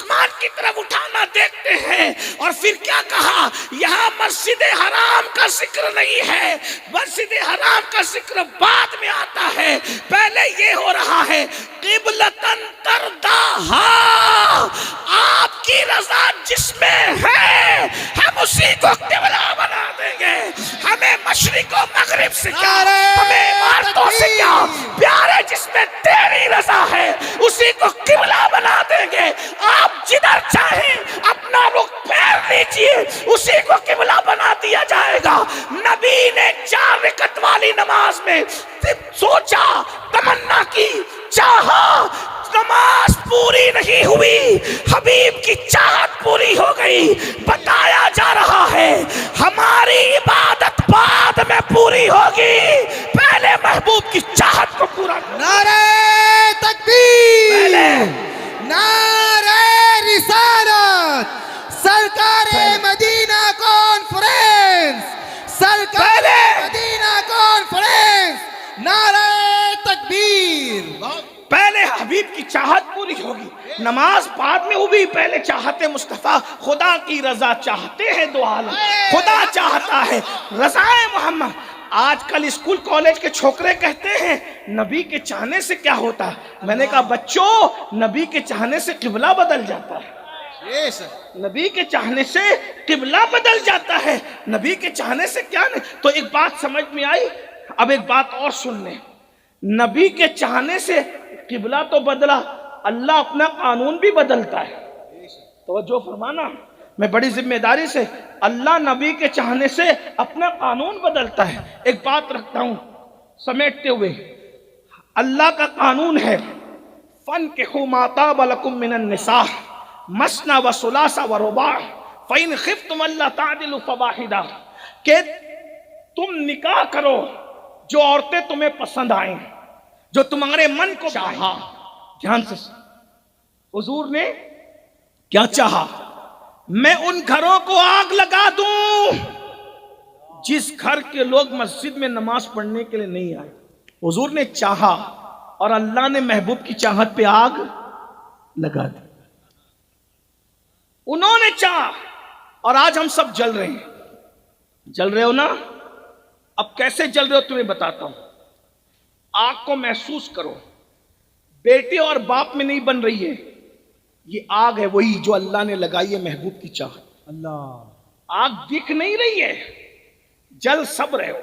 آسمان کی طرف اٹھانا دیکھتے ہیں، اور پھر کیا کہا، یہاں مسجد حرام کا ذکر نہیں ہے، مسجد حرام کا ذکر بعد میں آتا ہے، پہلے یہ ہو رہا ہے قبلتن ترداہا، آپ کی رضا جس میں ہے ہم اسی کو قبلہ بنا دیں گے، ہمیں مشرق و مغرب سے کیا، ہمیں عمارتوں سے کیا، پیارے جس میں تیری رضا ہے اسی کو قبلہ بنا دیں گے، آپ جدھر چاہیں اپنا رخ پھیر لیجئے، اسی کو قبلہ بنا دیا جائے گا۔ نبی نے 4 رکعت والی نماز میں سوچا، تمنا کی، چاہا، نماز پوری نہیں ہوئی، حبیب کی چاہت پوری ہو گئی۔ بتایا جا رہا ہے ہماری عبادت بعد میں پوری ہوگی، پہلے محبوب کی چاہت کو پورا کرو۔ نعرہ تکبیر، پہلے نعرہ رسالت، سرکار مدینہ کانفرنس، سرکار مدینہ کانفرنس، نعرہ تکبیر۔ پہلے حبیب کی چاہت پوری ہوگی، نماز بعد میں ہوگی، پہلے چاہت مصطفیٰ، خدا کی رضا چاہتے ہیں دو عالم، خدا چاہتا ہے رضا محمد۔ آج کل اسکول کالج کے چھوکرے کہتے ہیں نبی کے چاہنے سے کیا ہوتا ہے، میں نے کہا بچوں نبی کے چاہنے سے قبلہ بدل جاتا ہے، نبی کے چاہنے سے قبلہ بدل جاتا ہے، نبی کے چاہنے سے کیا نہیں۔ تو ایک بات سمجھ میں آئی، اب ایک بات اور سن لیں، نبی کے چاہنے سے قبلہ تو بدلا، اللہ اپنا قانون بھی بدلتا ہے، توجہ فرمانا، میں بڑی ذمہ داری سے، اللہ نبی کے چاہنے سے اپنا قانون بدلتا ہے۔ ایک بات رکھتا ہوں سمیٹتے ہوئے، اللہ کا قانون ہے فَانْكِحُوا مَا طَابَ لَكُم مِّنَ النِّسَاءِ مَثْنَىٰ وَثُلَاثَ وَرُبَاعَ فَإِنْ خِفْتُمْ أَلَّا تَعْدِلُوا فَوَاحِدَةً، کہ تم نکاح کرو جو عورتیں تمہیں پسند آئیں، جو تمہارے من کو چاہا۔ دھیان سے، حضور نے کیا چاہا، میں ان گھروں کو آگ لگا دوں جس گھر کے لوگ مسجد میں نماز پڑھنے کے لیے نہیں آئے۔ حضور نے چاہا اور اللہ نے محبوب کی چاہت پہ آگ لگا دی، انہوں نے چاہا اور آج ہم سب جل رہے ہیں۔ جل رہے ہو نا؟ اب کیسے جل رہے ہو تمہیں بتاتا ہوں، آگ کو محسوس کرو، بیٹے اور باپ میں نہیں بن رہی ہے، یہ آگ ہے وہی جو اللہ نے لگائی ہے محبوب کی چاہت۔ اللہ، آگ دکھ نہیں رہی ہے، جل سب رہے ہو،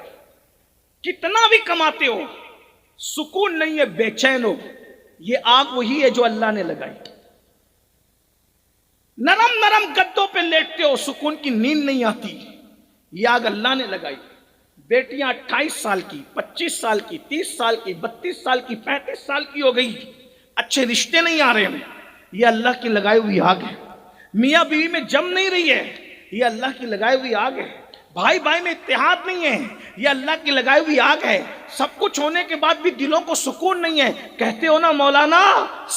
کتنا بھی کماتے ہو سکون نہیں ہے، بے چین ہو، یہ آگ وہی ہے جو اللہ نے لگائی۔ نرم نرم گدوں پہ لیٹتے ہو، سکون کی نیند نہیں آتی، یہ آگ اللہ نے لگائی۔ بیٹیاں 28 سال کی، 25 سال کی، 30 سال کی، 32 سال کی، 35 سال کی ہو گئی، اچھے رشتے نہیں آ رہے ہیں، یہ اللہ کی لگائی ہوئی آگ ہے۔ میاں بیوی میں جم نہیں رہی ہے، یہ اللہ کی لگائی ہوئی آگ ہے۔ بھائی بھائی میں اتحاد نہیں ہے، یہ اللہ کی لگائی ہوئی آگ ہے۔ سب کچھ ہونے کے بعد بھی دلوں کو سکون نہیں ہے، کہتے ہو نا مولانا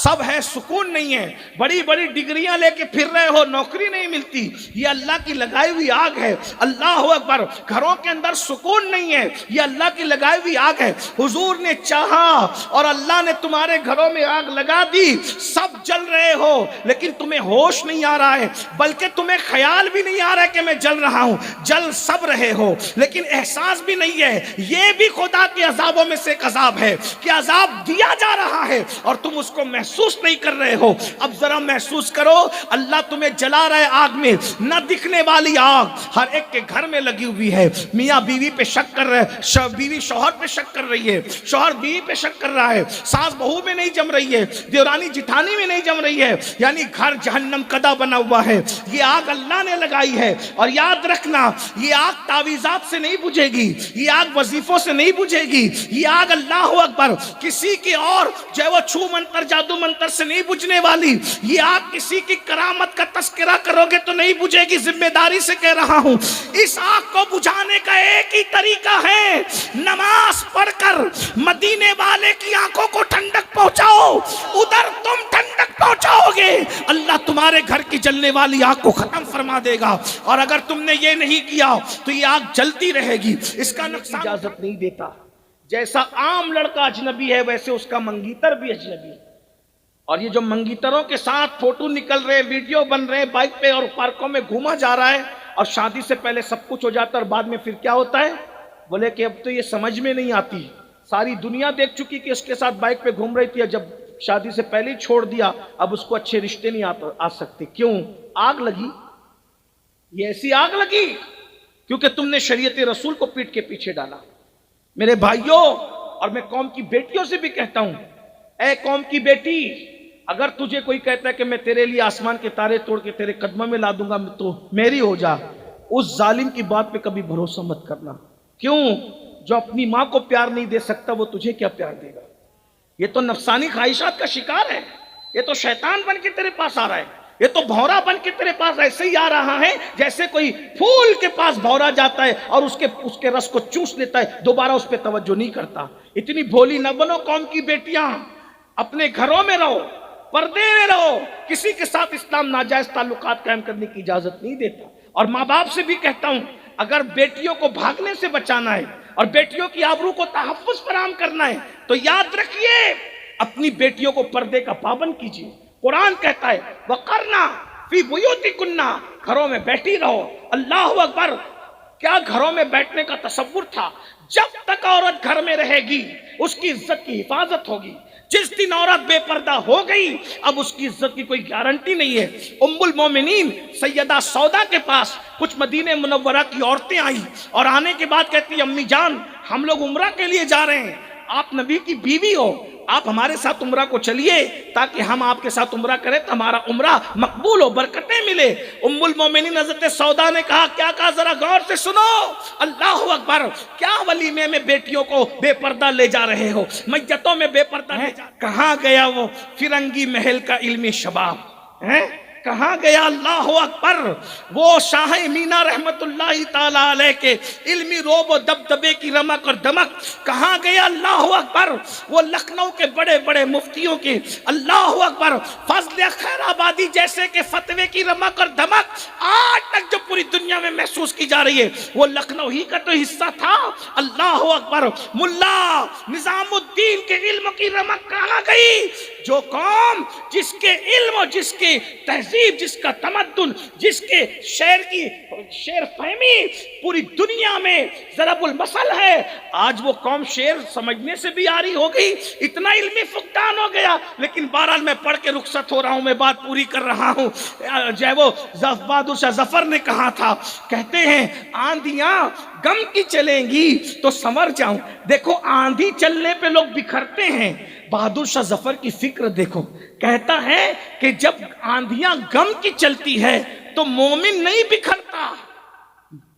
سب ہے سکون نہیں ہے، بڑی بڑی ڈگریاں لے کے پھر رہے ہو نوکری نہیں ملتی، یہ اللہ کی لگائی ہوئی آگ ہے۔ اللہ اکبر، گھروں کے اندر سکون نہیں ہے، یہ اللہ کی لگائی ہوئی آگ ہے۔ حضور نے چاہا اور اللہ نے تمہارے گھروں میں آگ لگا دی، سب جل رہے ہو لیکن تمہیں ہوش نہیں آ رہا ہے، بلکہ تمہیں خیال بھی نہیں آ رہا ہے کہ میں جل رہا ہوں، جل سب رہے ہو لیکن احساس بھی نہیں ہے۔ یہ بھی خدا کے عذابوں میں سے ایک عذاب ہے کہ عذاب دیا جا رہا ہے اور تم اس کو محسوس نہیں کر رہے ہو۔ اب ذرا محسوس کرو، اللہ تمہیں جلا رہا ہے آگ میں، نہ دکھنے والی آگ ہر ایک کے گھر میں لگی ہوئی ہے۔ میاں بیوی پہ شک کر رہے، بیوی شوہر پہ شک کر رہی ہے، شوہر بیوی پہ شک کر رہا ہے، ساس بہو میں نہیں جم رہی ہے، دیورانی جٹھانی میں نہیں جم رہی ہے، یعنی گھر جہنم کدا بنا ہوا ہے۔ یہ آگ اللہ نے لگائی ہے، اور یاد رکھنا یہ آگ تعویذات سے نہیں بجھے گی، یہ آگ وظیفوں سے نہیں بجھے گی، یہ آگ اللہ اکبر کسی کی اور جو ہے وہ چھو منتر جادو منتر سے نہیں بجھنے والی، یہ آگ کسی کی کرامت کا تذکرہ کرو گے تو نہیں بجھے گی، ذمہ داری سے کہہ رہا ہوں۔ اس آگ کو بجھانے کا ایک ہی طریقہ ہے، نماز پڑھ کر مدینے والے کی آنکھوں کو ٹھنڈک پہنچاؤ، ادھر تم ٹھنڈک پہنچاؤ گے، اللہ تمہارے گھر کی جلنے والی آگ کو ختم فرما دے گا۔ اور اگر تم نے یہ نہیں کیا تو یہ آگ جلتی رہے گی، اس کا نقصان اجازت نہیں دیتا۔ جیسا عام لڑکا اجنبی ہے ویسے اس کا منگیتر بھی اجنبی ہے۔ اور یہ جو منگیتروں کے ساتھ فوٹو نکل رہے، ویڈیو بن رہے، بائک پہ اور پارکوں میں گھوما جا رہا ہے، اور شادی سے پہلے سب کچھ ہو جاتا ہے اور بعد میں پھر کیا ہوتا ہے؟ بولے کہ اب تو یہ سمجھ میں نہیں آتی، ساری دنیا دیکھ چکی کہ اس کے ساتھ بائک پہ گھوم رہی تھی، جب شادی سے پہلے ہی چھوڑ دیا، اب اس کو اچھے رشتے نہیں آ سکتے۔ کیوں؟ آگ لگی، یہ ایسی آگ لگی کیونکہ تم نے شریعت رسول کو پیٹ کے پیچھے ڈالا۔ میرے بھائیوں، اور میں قوم کی بیٹیوں سے بھی کہتا ہوں، اے قوم کی بیٹی، اگر تجھے کوئی کہتا ہے کہ میں تیرے لیے آسمان کے تارے توڑ کے تیرے قدموں میں لا دوں گا تو میری ہو جا، اس ظالم کی بات پہ کبھی بھروسہ مت کرنا۔ کیوں؟ جو اپنی ماں کو پیار نہیں دے سکتا وہ تجھے کیا پیار دے گا؟ یہ تو نفسانی خواہشات کا شکار ہے، یہ تو شیطان بن کے تیرے پاس آ رہا ہے، یہ تو بھورا بن کے تیرے پاس ایسے ہی آ رہا ہے جیسے کوئی پھول کے پاس بھورا جاتا ہے اور اس کے رس کو چوس لیتا ہے، دوبارہ اس پہ توجہ نہیں کرتا۔ اتنی بھولی نہ بنو قوم کی بیٹیاں، اپنے گھروں میں رہو، پردے میں رہو، کسی کے ساتھ اسلام ناجائز تعلقات قائم کرنے کی اجازت نہیں دیتا۔ اور ماں باپ سے بھی کہتا ہوں، اگر بیٹیوں کو بھاگنے سے بچانا ہے اور بیٹیوں کی آبرو کو تحفظ فراہم کرنا ہے تو یاد رکھیے اپنی بیٹیوں کو پردے کا پابند کیجیے۔ قرآن کہتا ہے وَقَرْنَا فِي بُيُوتِكُنَّ، گھروں میں بیٹھی رہو۔ اللہ اکبر! کیا گھروں میں بیٹھنے کا تصور تھا؟ جب تک عورت گھر میں رہے گی اس کی عزت کی حفاظت ہوگی، جس دن عورت بے پردہ ہو گئی اب اس کی عزت کی کوئی گارنٹی نہیں ہے۔ ام المومنین سیدہ سودا کے پاس کچھ مدینہ منورہ کی عورتیں آئیں اور آنے کے بعد کہتی امی جان ہم لوگ عمرہ کے لیے جا رہے ہیں، آپ نبی کی بیوی ہو، آپ ہمارے ساتھ عمرہ کو چلیے تاکہ ہم آپ کے ساتھ عمرہ کریں تو ہمارا عمرہ مقبول ہو، برکتیں ملے۔ ام المومنین حضرت سودا نے کہا، کیا کہا ذرا غور سے سنو، اللہ اکبر! کیا ولیمے میں بیٹیوں کو بے پردہ لے جا رہے ہو، میتوں میں بے پردہ لے جا، کہاں گیا وہ فرنگی محل کا علمی شباب؟ کہاں گیا اللہ اکبر وہ شاہ مینا رحمت اللہ تعالی علیہ کے علمی روب و دبدبے کی رمق اور دمک؟ کہاں گیا اللہ اکبر وہ لکھنؤ کے بڑے بڑے مفتیوں کی اللہ اکبر فضل خیر آبادی جیسے کہ فتوے کی رمق اور دمک آج تک جو پوری دنیا میں محسوس کی جا رہی ہے وہ لکھنؤ ہی کا تو حصہ تھا؟ اللہ اکبر! ملا نظام الدین کے علم کی رمق کہاں گئی؟ جو قوم جس کے علم اور جس کے تہذیب، جس کا تمدن، جس کے شعر فہمی پوری دنیا میں ضرب المثل ہے، آج وہ قوم شعر سمجھنے سے بھی آری ہو گئی، اتنا علمی فقدان ہو گیا۔ لیکن بہرحال میں پڑھ کے رخصت ہو رہا ہوں، میں بات پوری کر رہا ہوں۔ جو ہے وہ بہادر شاہ ظفر نے کہا تھا، کہتے ہیں آندھیاں غم کی چلیں گی تو سنور جاؤں۔ دیکھو آندھی چلنے پہ لوگ بکھرتے ہیں، بہادر شاہ ظفر کی فکر دیکھو، کہتا ہے کہ جب آندھیاں غم کی چلتی ہے تو مومن نہیں بکھرتا،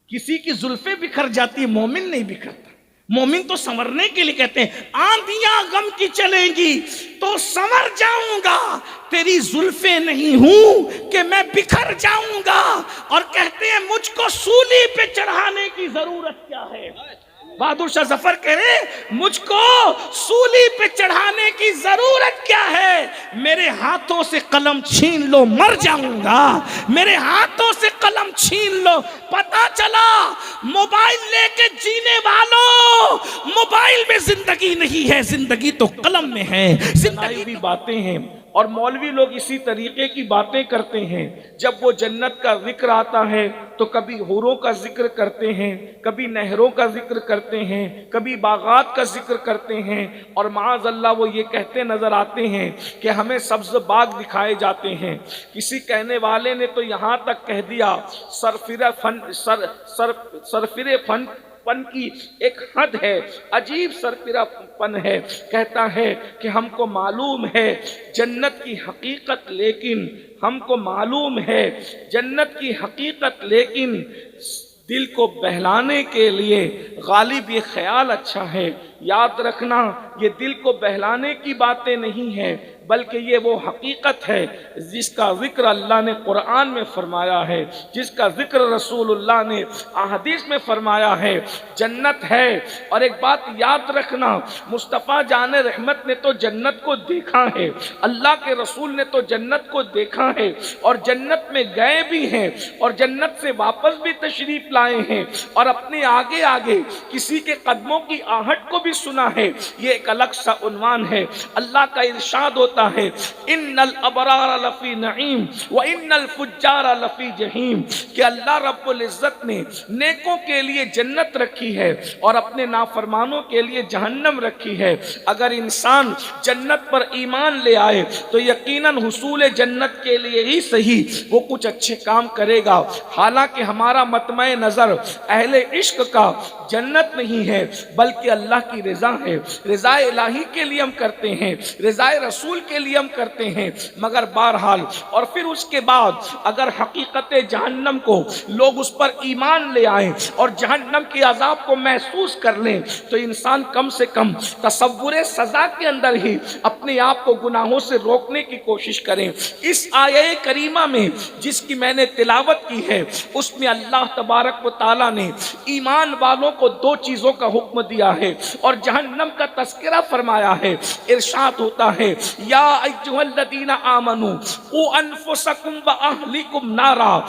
کسی کی زلفیں بکھر جاتی ہے، مومن نہیں بکھرتا۔ مومن تو سنورنے کے لیے کہتے ہیں آندھیاں غم کی چلیں گی تو سنور جاؤں گا، تیری زلفیں نہیں ہوں کہ میں بکھر جاؤں گا۔ اور کہتے ہیں مجھ کو سولی پہ چڑھانے کی ضرورت کیا ہے؟ بہادر شاہ ظفر کہہ رہے مجھ کو سولی پہ چڑھانے کی ضرورت کیا ہے؟ میرے ہاتھوں سے قلم چھین لو مر جاؤں گا، میرے ہاتھوں سے قلم چھین لو۔ پتہ چلا موبائل لے کے جینے والوں، موبائل میں زندگی نہیں ہے، زندگی تو قلم میں ہے۔ زندگی بھی باتیں ہیں اور مولوی لوگ اسی طریقے کی باتیں کرتے ہیں۔ جب وہ جنت کا ذکر آتا ہے تو کبھی حوروں کا ذکر کرتے ہیں، کبھی نہروں کا ذکر کرتے ہیں، کبھی باغات کا ذکر کرتے ہیں، اور معاذ اللہ وہ یہ کہتے نظر آتے ہیں کہ ہمیں سبز باغ دکھائے جاتے ہیں۔ کسی کہنے والے نے تو یہاں تک کہہ دیا سرفرے پن کی ایک حد ہے، عجیب سرفرا پن ہے۔ کہتا ہے کہ ہم کو معلوم ہے جنت کی حقیقت، لیکن ہم کو معلوم ہے جنت کی حقیقت، لیکن دل کو بہلانے کے لیے غالب یہ خیال اچھا ہے۔ یاد رکھنا یہ دل کو بہلانے کی باتیں نہیں ہیں بلکہ یہ وہ حقیقت ہے جس کا ذکر اللہ نے قرآن میں فرمایا ہے، جس کا ذکر رسول اللہ نے احادیث میں فرمایا ہے۔ جنت ہے، اور ایک بات یاد رکھنا مصطفیٰ جان رحمت نے تو جنت کو دیکھا ہے، اللہ کے رسول نے تو جنت کو دیکھا ہے اور جنت میں گئے بھی ہیں اور جنت سے واپس بھی تشریف لائے ہیں اور اپنے آگے آگے کسی کے قدموں کی آہٹ کو بھی سنا ہے۔ یہ ایک الگ سا عنوان ہے۔ اللہ کا ارشاد ہوتا ہوتا ہے ان الابرار لفی نعیم و ان الفجار لفی جہیم، کہ اللہ رب العزت نے نیکوں کے لیے جنت رکھی ہے اور اپنے نافرمانوں کے لیے جہنم رکھی ہے۔ اگر انسان جنت پر ایمان لے آئے تو یقیناً حصول جنت کے لیے ہی صحیح وہ کچھ اچھے کام کرے گا۔ حالانکہ ہمارا مطمع نظر اہل عشق کا جنت نہیں ہے بلکہ اللہ کی رضا ہے، رضا الہی کے لیے ہم کرتے ہیں، رضا رسول کے لیے ہم کرتے ہیں، مگر بہرحال اور پھر اس کے بعد اگر حقیقت جہنم کو لوگ اس پر ایمان لے آئیں اور جہنم کے عذاب کو محسوس کر لیں تو انسان کم سے کم تصور سزا کے اندر ہی اپنے آپ کو گناہوں سے روکنے کی کوشش کریں۔ اس آیہ کریمہ میں جس کی میں نے تلاوت کی ہے اس میں اللہ تبارک و تعالیٰ نے ایمان والوں کو دو چیزوں کا حکم دیا ہے اور جہنم کا تذکرہ فرمایا ہے۔ ارشاد ہوتا ہے یا ایھا الذین آمنوا قوا انفسکم واہلیکم نارا،